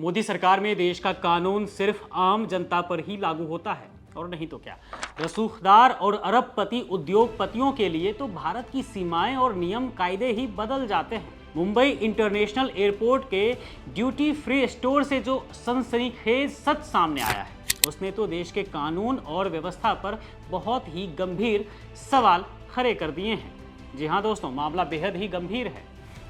मोदी सरकार में देश का कानून सिर्फ आम जनता पर ही लागू होता है और नहीं तो क्या। रसूखदार और अरबपति उद्योगपतियों के लिए तो भारत की सीमाएं और नियम कायदे ही बदल जाते हैं। मुंबई इंटरनेशनल एयरपोर्ट के ड्यूटी फ्री स्टोर से जो सनसनीखेज सच सामने आया है, उसने तो देश के कानून और व्यवस्था पर बहुत ही गंभीर सवाल खड़े कर दिए हैं। जी हाँ दोस्तों, मामला बेहद ही गंभीर है।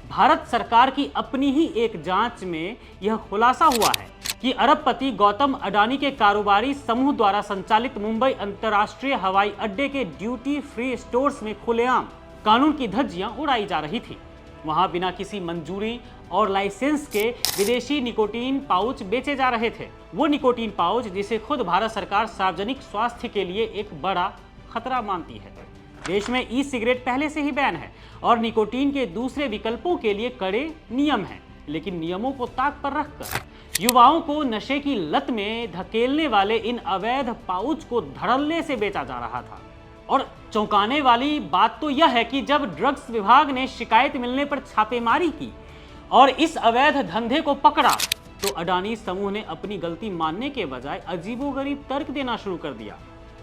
भारत सरकार की अपनी ही एक जांच में यह खुलासा हुआ है कि अरबपति गौतम अडानी के कारोबारी समूह द्वारा संचालित मुंबई अंतर्राष्ट्रीय हवाई अड्डे के ड्यूटी फ्री स्टोर्स में खुलेआम कानून की धज्जियां उड़ाई जा रही थी। वहां बिना किसी मंजूरी और लाइसेंस के विदेशी निकोटीन पाउच बेचे जा रहे थे। वो निकोटीन पाउच जिसे खुद भारत सरकार सार्वजनिक स्वास्थ्य के लिए एक बड़ा खतरा मानती है। देश में ई सिगरेट पहले से ही बैन है और निकोटीन के दूसरे विकल्पों के लिए कड़े नियम हैं, लेकिन नियमों को ताक पर रखकर युवाओं को नशे की लत में धकेलने वाले इन अवैध पाउच को धड़ल्ले से बेचा जा रहा था। और चौंकाने वाली बात तो यह है कि जब ड्रग्स विभाग ने शिकायत मिलने पर छापेमारी की और इस अवैध धंधे को पकड़ा, तो अडानी समूह ने अपनी गलती मानने के बजाय अजीबोगरीब तर्क देना शुरू कर दिया।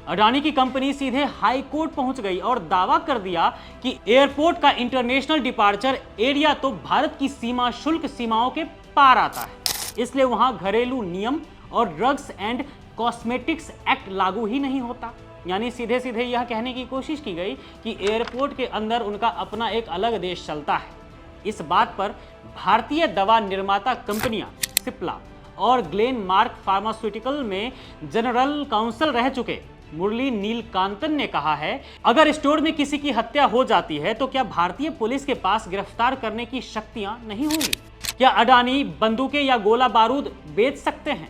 अडानी की कंपनी सीधे हाई कोर्ट पहुंच गई और दावा कर दिया कि एयरपोर्ट का इंटरनेशनल डिपार्चर एरिया तो भारत की सीमा शुल्क सीमाओं के पार आता है, इसलिए वहां घरेलू नियम और ड्रग्स एंड कॉस्मेटिक्स एक्ट लागू ही नहीं होता। यानी सीधे सीधे यह कहने की कोशिश की गई कि एयरपोर्ट के अंदर उनका अपना एक अलग देश चलता है। इस बात पर भारतीय दवा निर्माता कंपनियां सिप्ला और ग्लेन मार्क फार्मास्यूटिकल में जनरल काउंसिल रह चुके मुरली नीलकांतन ने कहा है, अगर स्टोर में किसी की हत्या हो जाती है तो क्या भारतीय पुलिस के पास गिरफ्तार करने की शक्तियां नहीं होंगी? क्या अडानी बंदूकें या गोला बारूद बेच सकते हैं?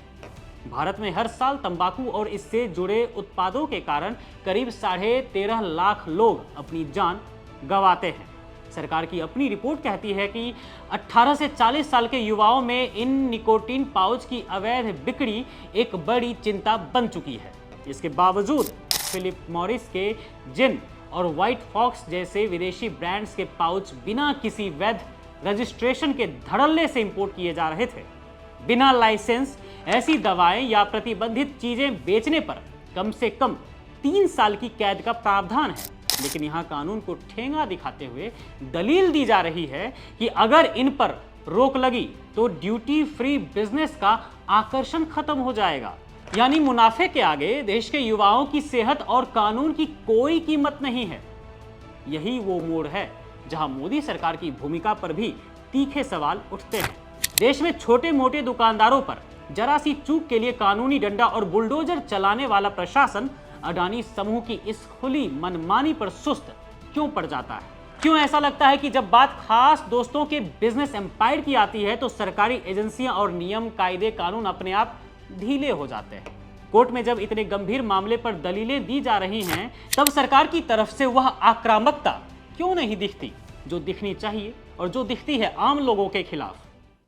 भारत में हर साल तंबाकू और इससे जुड़े उत्पादों के कारण करीब 13.5 लाख लोग अपनी जान गंवाते हैं। सरकार की अपनी रिपोर्ट कहती है कि 18 से 40 साल के युवाओं में इन निकोटीन पाउच की अवैध बिक्री एक बड़ी चिंता बन चुकी है। इसके बावजूद फिलिप मॉरिस के जिन और व्हाइट फॉक्स जैसे विदेशी ब्रांड्स के पाउच बिना किसी वैध रजिस्ट्रेशन के धड़ल्ले से इंपोर्ट किए जा रहे थे। बिना लाइसेंस ऐसी दवाएं या प्रतिबंधित चीजें बेचने पर कम से कम 3 साल की कैद का प्रावधान है। लेकिन यहां कानून को ठेंगा दिखाते हुए दलील दी जा रही है कि अगर इन पर रोक लगी तो ड्यूटी फ्री बिजनेस का आकर्षण खत्म हो जाएगा। यानी मुनाफे के आगे देश के युवाओं की सेहत और कानून की कोई कीमत नहीं है। यही वो मोड़ है जहां मोदी सरकार की भूमिका पर भी तीखे सवाल उठते हैं। देश में छोटे मोटे दुकानदारों पर जरा सी चूक के लिए कानूनी डंडा और बुलडोजर चलाने वाला प्रशासन अडानी समूह की इस खुली मनमानी पर सुस्त क्यों पड़ जाता है? क्यों ऐसा लगता है कि जब बात खास दोस्तों के बिजनेस एम्पायर की आती है तो सरकारी एजेंसियां और नियम कायदे कानून अपने आप ढीले हो जाते हैं? कोर्ट में जब इतने गंभीर मामले पर दलीलें दी जा रही हैं, तब सरकार की तरफ से वह आक्रामकता क्यों नहीं दिखती जो दिखनी चाहिए और जो दिखती है आम लोगों के खिलाफ?